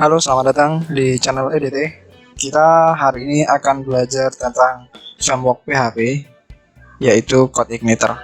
Halo, selamat datang di channel EDT. Kita hari ini akan belajar tentang framework PHP, yaitu CodeIgniter.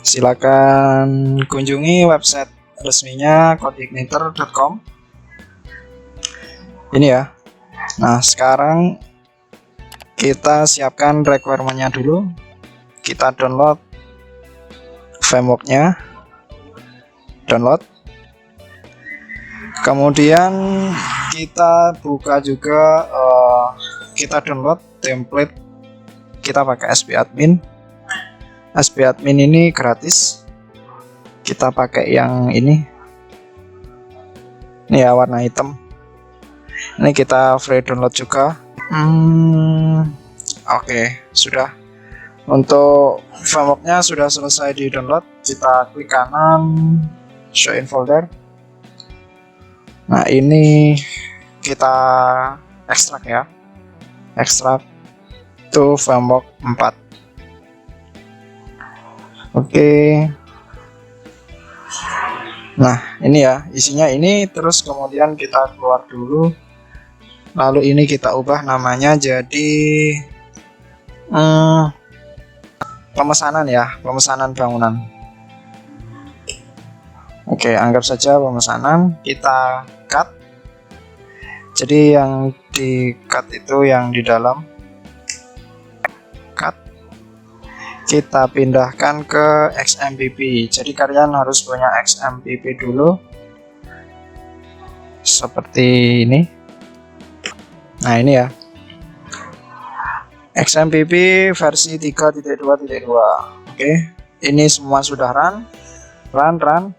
Silakan kunjungi website resminya codeigniter.com. Ini ya. Nah, sekarang kita siapkan requirement-nya dulu. Kita download framework-nya. Download. Kemudian kita buka juga, kita download template. Kita pakai SPAdmin. SPAdmin ini gratis. Kita pakai yang ini ya, warna hitam. Ini kita free download juga. Oke, sudah. Untuk frameworknya sudah selesai di download. Kita klik kanan, show in folder. Nah, ini kita ekstrak ya, ekstrak to framework 4. Oke. Nah, ini ya isinya ini. Terus kemudian kita keluar dulu, lalu ini kita ubah namanya jadi pemesanan ya, pemesanan bangunan. Oke, anggap saja pemesanan. Kita cut. Jadi yang di cut itu yang di dalam. Cut. Kita pindahkan ke XMPP. Jadi kalian harus punya XMPP dulu. Seperti ini. Nah, ini ya. XMPP versi 3.2.2. Oke. Ini semua sudah run. Run.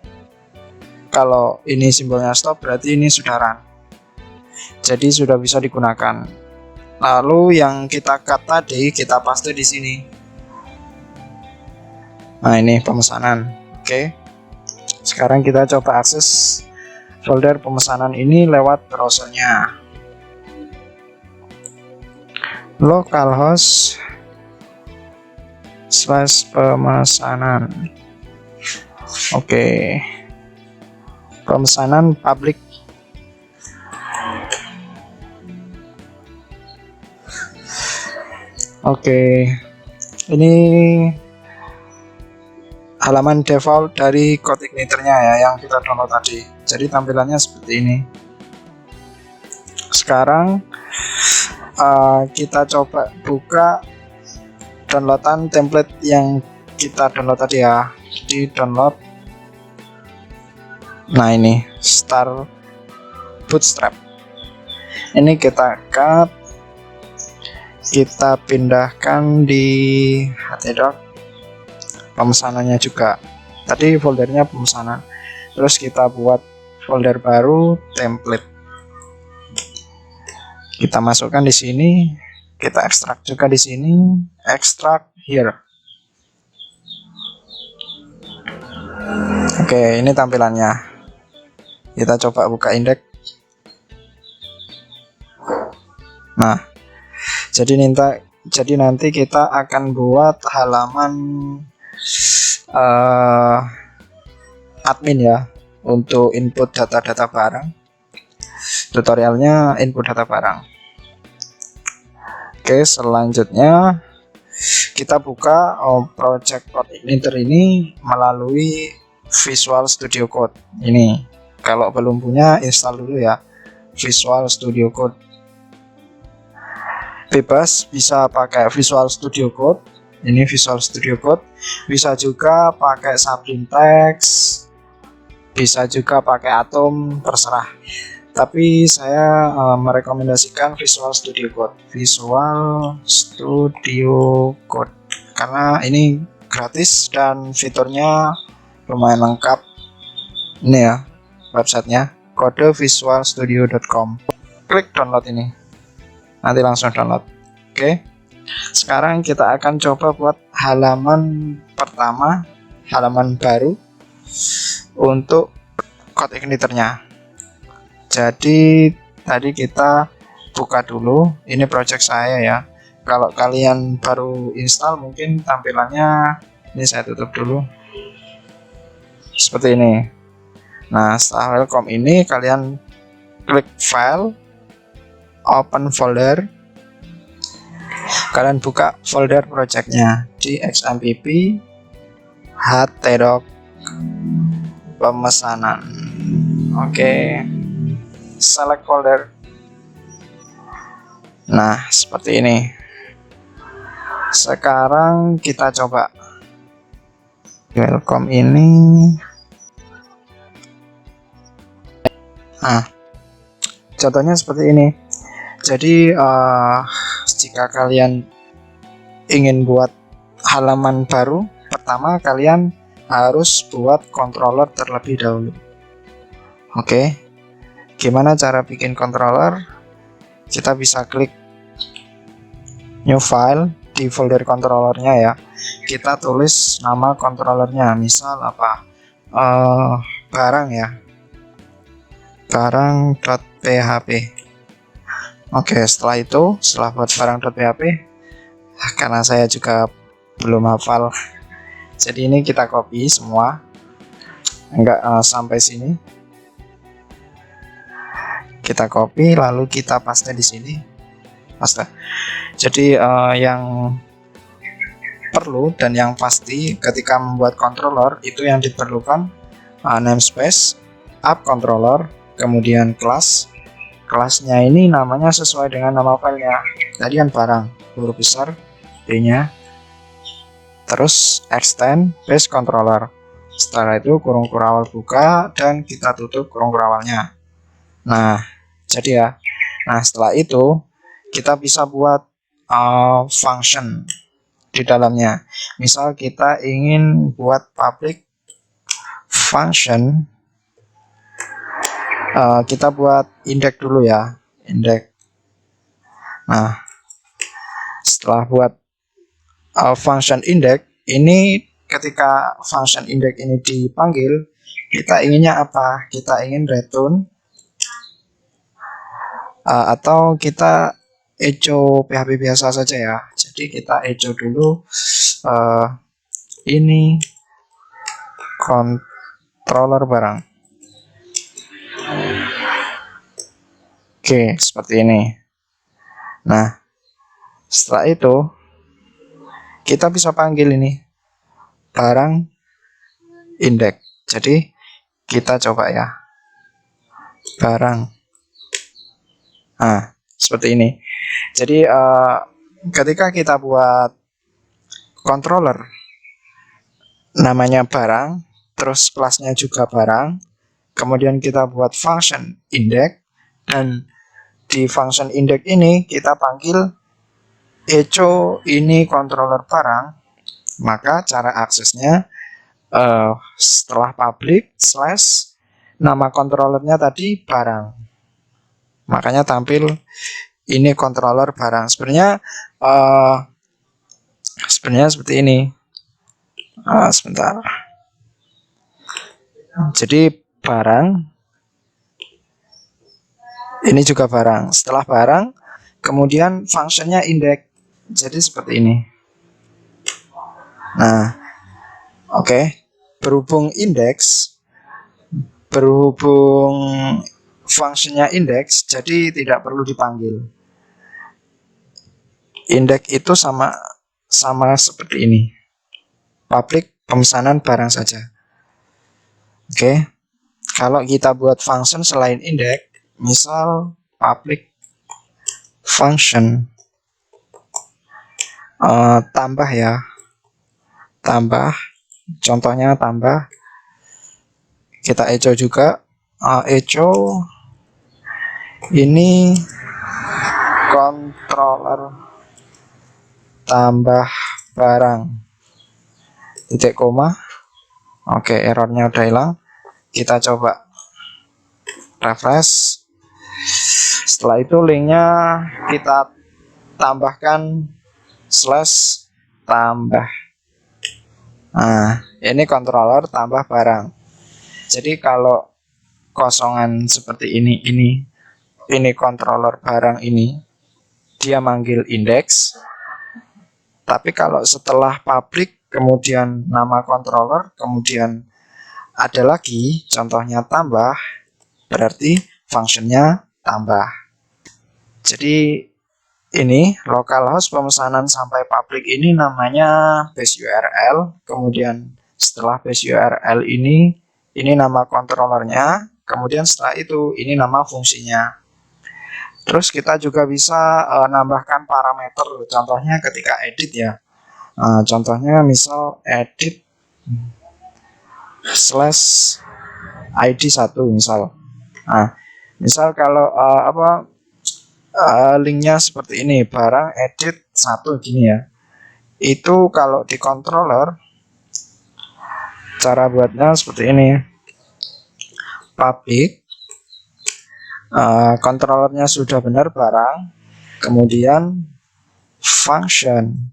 Kalau ini simbolnya stop, berarti ini sudah run. Jadi sudah bisa digunakan. Lalu yang kita cut tadi kita paste di sini. Nah, ini pemesanan. Oke. Sekarang kita coba akses folder pemesanan ini lewat browsernya. Localhost /pemesanan. Oke. Pemesanan public. Oke. Ini halaman default dari CodeIgniter-nya ya, yang kita download tadi. Jadi tampilannya seperti ini. Sekarang kita coba buka downloadan template yang kita download tadi ya. Di download. Nah, ini Star Bootstrap. Ini kita cut, kita pindahkan di htdoc pemesanannya juga. Tadi foldernya pemesanan. Terus kita buat folder baru template. Kita masukkan di sini, kita ekstrak juga di sini, extract here. Oke, ini tampilannya. Kita coba buka indeks. Nah, jadi nanti kita akan buat halaman admin ya, untuk input data-data barang. Tutorialnya input data barang. Oke, selanjutnya kita buka project CodeIgniter ini melalui Visual Studio Code. Ini kalau belum punya, install dulu ya Visual Studio Code. Bebas, bisa pakai Visual Studio Code. Ini Visual Studio Code. Bisa juga pakai Sublime Text, bisa juga pakai Atom, terserah. Tapi saya merekomendasikan Visual Studio Code. Visual Studio Code karena ini gratis dan fiturnya lumayan lengkap. Ini ya websitenya, codevisualstudio.com. Klik download ini, nanti langsung download. Oke, sekarang kita akan coba buat halaman pertama, halaman baru untuk CodeIgniter-nya. Jadi tadi kita buka dulu, ini project saya ya. Kalau kalian baru install mungkin tampilannya ini, saya tutup dulu seperti ini. Nah, setelah welcome ini kalian klik file, open folder, kalian buka folder projectnya di xmpp htdoc pemesanan. Oke, select folder. Nah, seperti ini. Sekarang kita coba welcome ini. Nah, contohnya seperti ini. Jadi jika kalian ingin buat halaman baru, pertama kalian harus buat controller terlebih dahulu. Oke, gimana cara bikin controller? Kita bisa klik new file di folder controllernya ya. Kita tulis nama controllernya, misal apa? Barang ya, barang.php. Oke, setelah buat barang.php, karena saya juga belum hafal, jadi ini kita copy semua, enggak sampai sini. Kita copy lalu kita paste di sini. Paste. Jadi yang perlu dan yang pasti ketika membuat controller itu yang diperlukan namespace, app controller, kemudian kelas. Kelasnya ini namanya sesuai dengan nama filenya. Tadi kan barang, huruf besar D-nya. Terus extend base controller. Setelah itu kurung kurawal buka dan kita tutup kurung kurawalnya. Nah, jadi ya. Nah, setelah itu kita bisa buat function di dalamnya. Misal kita ingin buat public function, kita buat index dulu ya, index. Nah, setelah buat function index ini, ketika function index ini dipanggil, kita inginnya apa? Kita ingin return atau kita echo PHP biasa saja ya. Jadi kita echo dulu ini controller barang. Oke, seperti ini. Nah, setelah itu kita bisa panggil ini barang index. Jadi kita coba ya, barang. Nah, seperti ini. Jadi ketika kita buat controller namanya barang, terus kelasnya juga barang, kemudian kita buat function index, dan di function index ini kita panggil echo ini controller barang, maka cara aksesnya setelah public slash nama controllernya tadi barang, makanya tampil ini controller barang. Sebenarnya seperti ini. Sebentar. Jadi barang ini juga barang. Setelah barang, kemudian fungsinya index. Jadi seperti ini. Nah, oke. Berhubung fungsinya index, jadi tidak perlu dipanggil. Index itu sama seperti ini. Public pemesanan barang saja. Oke. Kalau kita buat function selain index, misal public function tambah ya, tambah, contohnya tambah, kita echo juga, echo ini controller tambah barang, titik koma. Oke, errornya udah hilang. Kita coba refresh. Setelah itu linknya kita tambahkan slash tambah. Nah, ini controller tambah barang. Jadi kalau kosongan seperti ini controller barang ini, dia manggil index. Tapi kalau setelah public kemudian nama controller, kemudian ada lagi contohnya tambah, berarti functionnya tambah. Jadi ini localhost pemesanan sampai publik ini namanya base URL. Kemudian setelah base URL ini nama controllernya. Kemudian setelah itu ini nama fungsinya. Terus kita juga bisa nambahkan parameter. Contohnya ketika edit ya. Contohnya misal edit /id1 misal. Nah, misal kalau linknya seperti ini, barang edit 1 gini ya. Itu kalau di controller cara buatnya seperti ini. Public controllernya sudah benar barang, kemudian function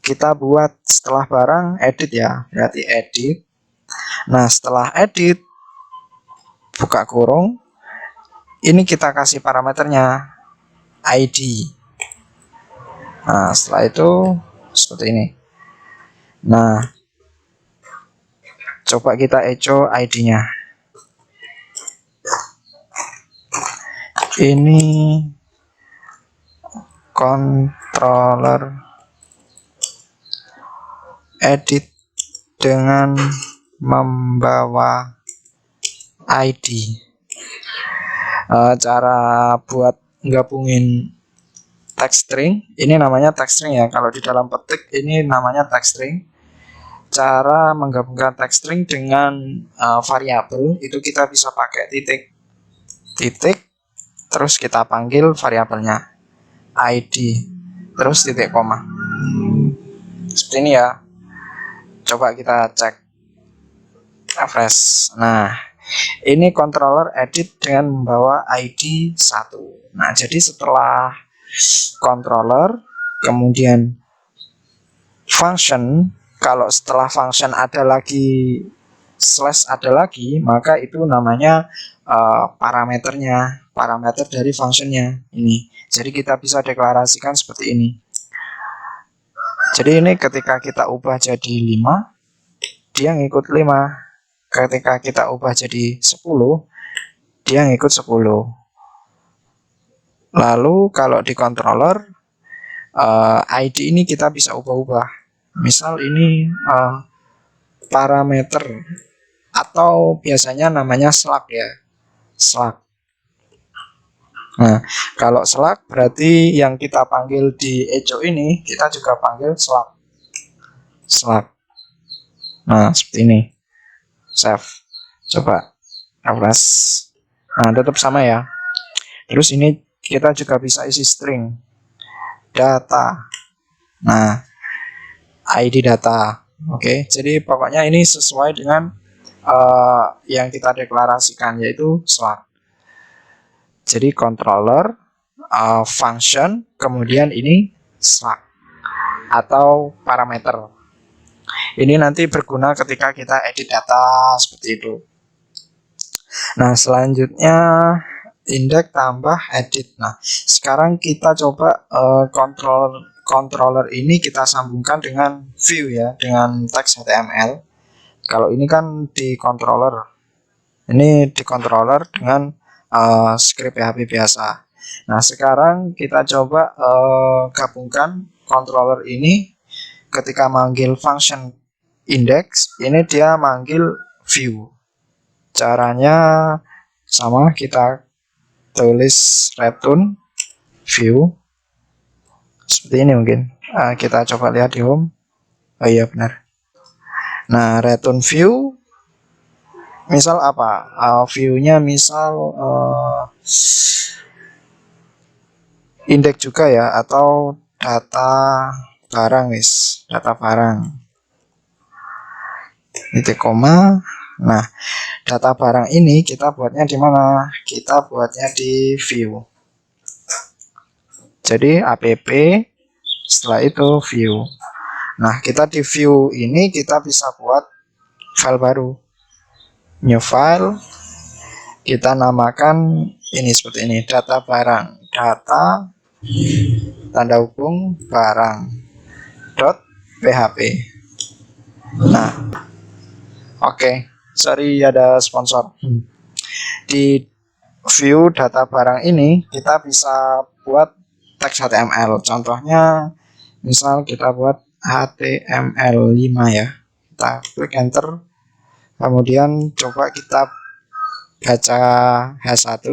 kita buat setelah barang edit ya, berarti edit. Nah, setelah edit buka kurung, ini kita kasih parameternya ID. Nah, setelah itu seperti ini. Nah, coba kita echo ID-nya. Ini controller edit dengan membawa ID. Cara buat gabungin text string, ini namanya text string ya. Kalau di dalam petik ini namanya text string. Cara menggabungkan text string dengan variabel itu kita bisa pakai titik, terus kita panggil variabelnya ID, terus titik koma. Seperti ini ya. Coba kita cek refresh. Nah, ini controller edit dengan membawa ID 1. Nah, jadi setelah controller, kemudian function, kalau setelah function ada lagi slash ada lagi, maka itu namanya parameternya, parameter dari functionnya ini. Jadi kita bisa deklarasikan seperti ini. Jadi ini ketika kita ubah jadi 5, dia ngikut 5. Ketika kita ubah jadi 10, dia ngikut 10. Lalu kalau di controller ID ini kita bisa ubah-ubah. Misal ini parameter atau biasanya namanya slug ya, slug. Nah, kalau slug berarti yang kita panggil di echo ini kita juga panggil slug. Slug. Nah, seperti ini. Save. Coba refresh. Nah, tetap sama ya. Terus ini kita juga bisa isi string data. Nah, ID data. Oke, jadi pokoknya ini sesuai dengan yang kita deklarasikan, yaitu slug. Jadi controller, function, kemudian ini slug atau parameter. Ini nanti berguna ketika kita edit data seperti itu. Nah, selanjutnya index tambah edit. Nah, sekarang kita coba controller ini kita sambungkan dengan view ya, dengan teks HTML. Kalau ini kan di controller, ini di controller dengan script PHP biasa. Nah, sekarang kita coba gabungkan controller ini. Ketika manggil function index, ini dia manggil view. Caranya sama, kita tulis return view seperti ini mungkin. Kita coba lihat di home. Oh iya benar. Nah, return view misal apa? View-nya misal index juga ya, atau data barang data barang. Titik koma. Nah, data barang ini kita buatnya di mana? Kita buatnya di view. Jadi app, setelah itu view. Nah, kita di view ini kita bisa buat file baru. New file. Kita namakan ini seperti ini, data barang. Data tanda hubung barang .php. Nah, oke. Sorry ada sponsor. Di view data barang ini kita bisa buat teks HTML. Contohnya misal kita buat HTML5 ya. Kita klik enter. Kemudian coba kita baca H1.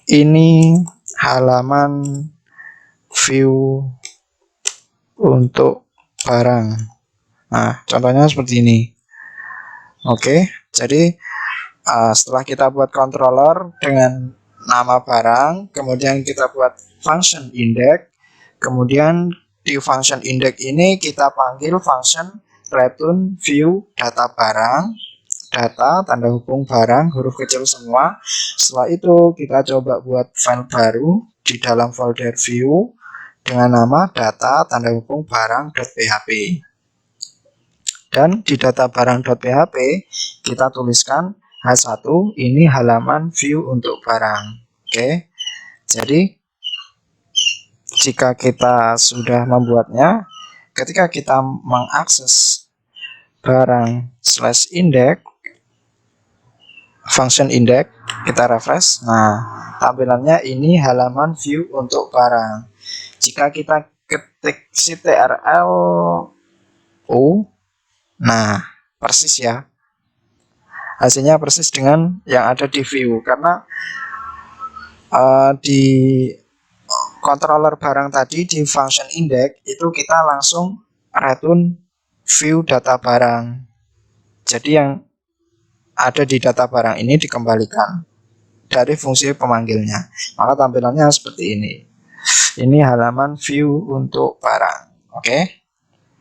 Ini halaman view untuk barang. Nah, contohnya seperti ini. Oke, jadi setelah kita buat controller dengan nama barang, kemudian kita buat function index, kemudian di function index ini kita panggil function return view data barang, data tanda hubung barang huruf kecil semua. Setelah itu kita coba buat file baru di dalam folder view dengan nama data tanda hubung barang.php. Dan di data barang.php kita tuliskan H1 ini halaman view untuk barang. Oke. Jadi jika kita sudah membuatnya, ketika kita mengakses barang /index function index, kita refresh. Nah, tampilannya ini halaman view untuk barang. Jika kita ketik ctrl U, nah persis ya, hasilnya persis dengan yang ada di view, karena di controller barang tadi di function index itu kita langsung return view data barang. Jadi yang ada di data barang ini dikembalikan dari fungsi pemanggilnya. Maka tampilannya seperti ini. Ini halaman view untuk barang. Oke.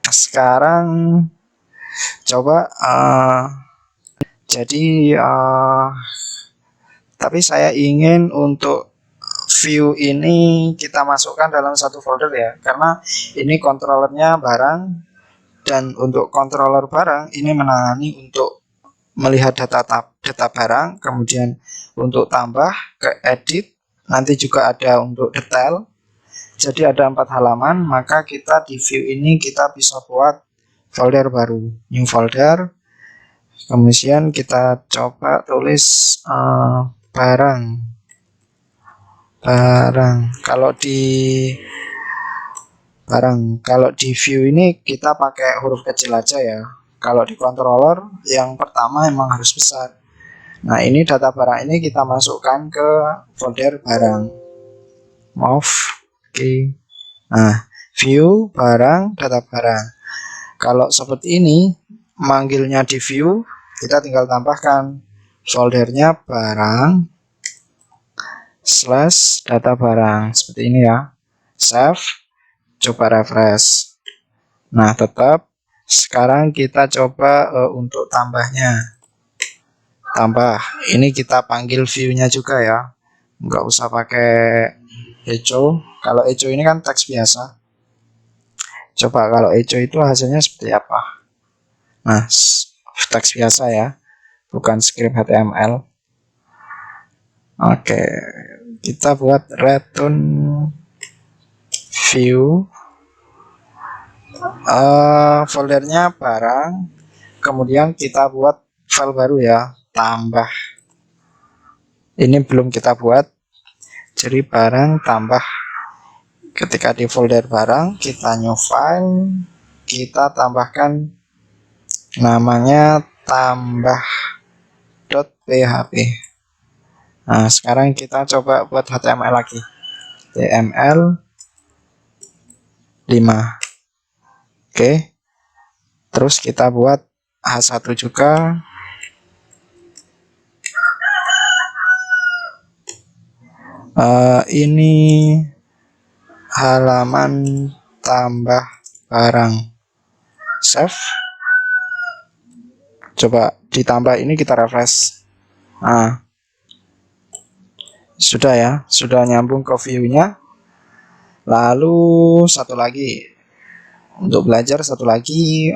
Sekarang coba tapi saya ingin untuk view ini kita masukkan dalam satu folder ya, karena ini controllernya barang, dan untuk controller barang ini menangani untuk melihat data barang, kemudian untuk tambah ke edit, nanti juga ada untuk detail. Jadi ada 4 halaman, maka kita di view ini kita bisa buat folder baru, new folder. Kemudian kita coba tulis barang. Kalau di view ini kita pakai huruf kecil aja ya. Kalau di controller yang pertama emang harus besar. Nah, ini data barang ini kita masukkan ke folder barang. Move. Oke. Nah, view barang, data barang. Kalau seperti ini manggilnya di view, kita tinggal tambahkan foldernya barang /data barang seperti ini ya. Save, coba refresh. Nah, tetap. Sekarang kita coba untuk tambahnya. Tambah, ini kita panggil view-nya juga ya. Nggak usah pakai echo. Kalau echo ini kan teks biasa. Coba kalau echo itu hasilnya seperti apa? Nah, teks biasa ya, bukan script HTML. Oke, kita buat return view, foldernya barang, kemudian kita buat file baru ya, tambah. Ini belum kita buat, jadi barang tambah. Ketika di folder barang, kita new file, kita tambahkan namanya tambah.php. Nah, sekarang kita coba buat HTML lagi. HTML 5. Oke. Terus kita buat H1 juga. Ini halaman tambah barang. Save. Coba ditambah ini, kita refresh. Nah, sudah ya, sudah nyambung ke view-nya. Lalu satu lagi untuk belajar, satu lagi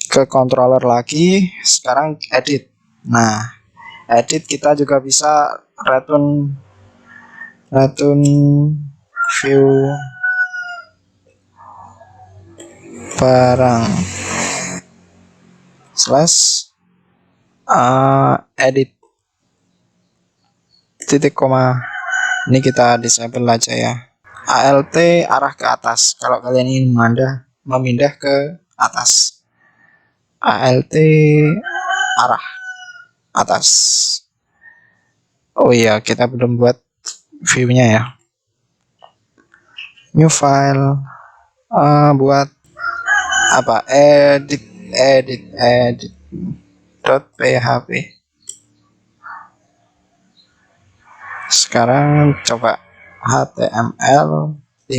ke controller lagi. Sekarang edit. Nah, edit kita juga bisa return view barang edit titik koma ini kita disable aja ya. ALT arah ke atas kalau kalian ingin memindah ke atas. ALT arah atas. Oh iya, kita belum buat view-nya ya. New file, buat apa? Edit .php. Sekarang coba HTML5.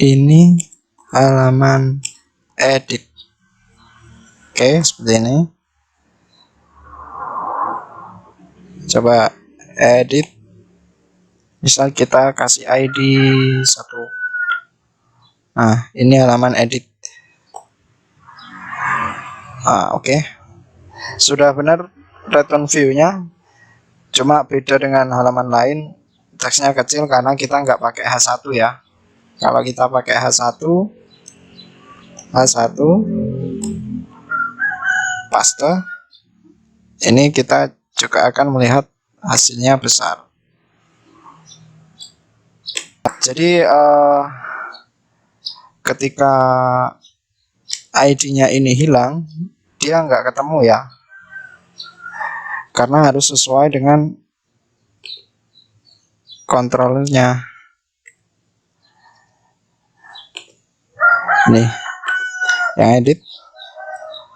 Ini halaman edit. Oke, seperti ini. Coba edit. Misal kita kasih ID 1. Nah, ini halaman edit. Oke. Sudah benar return view-nya. Cuma beda dengan halaman lain. Teksnya kecil karena kita nggak pakai H1 ya. Kalau kita pakai H1 paste, ini kita juga akan melihat hasilnya besar. Jadi ketika ID-nya ini hilang, dia nggak ketemu ya, karena harus sesuai dengan kontrolnya. Nih, yang edit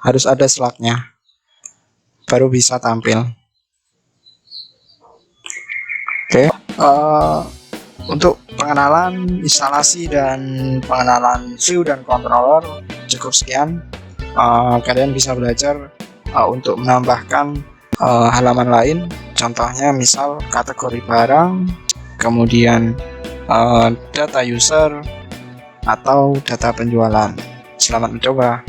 harus ada slug-nya, baru bisa tampil. Oke, untuk pengenalan instalasi dan pengenalan view dan controller cukup sekian. Kalian bisa belajar untuk menambahkan halaman lain, contohnya misal kategori barang, kemudian data user atau data penjualan. Selamat mencoba.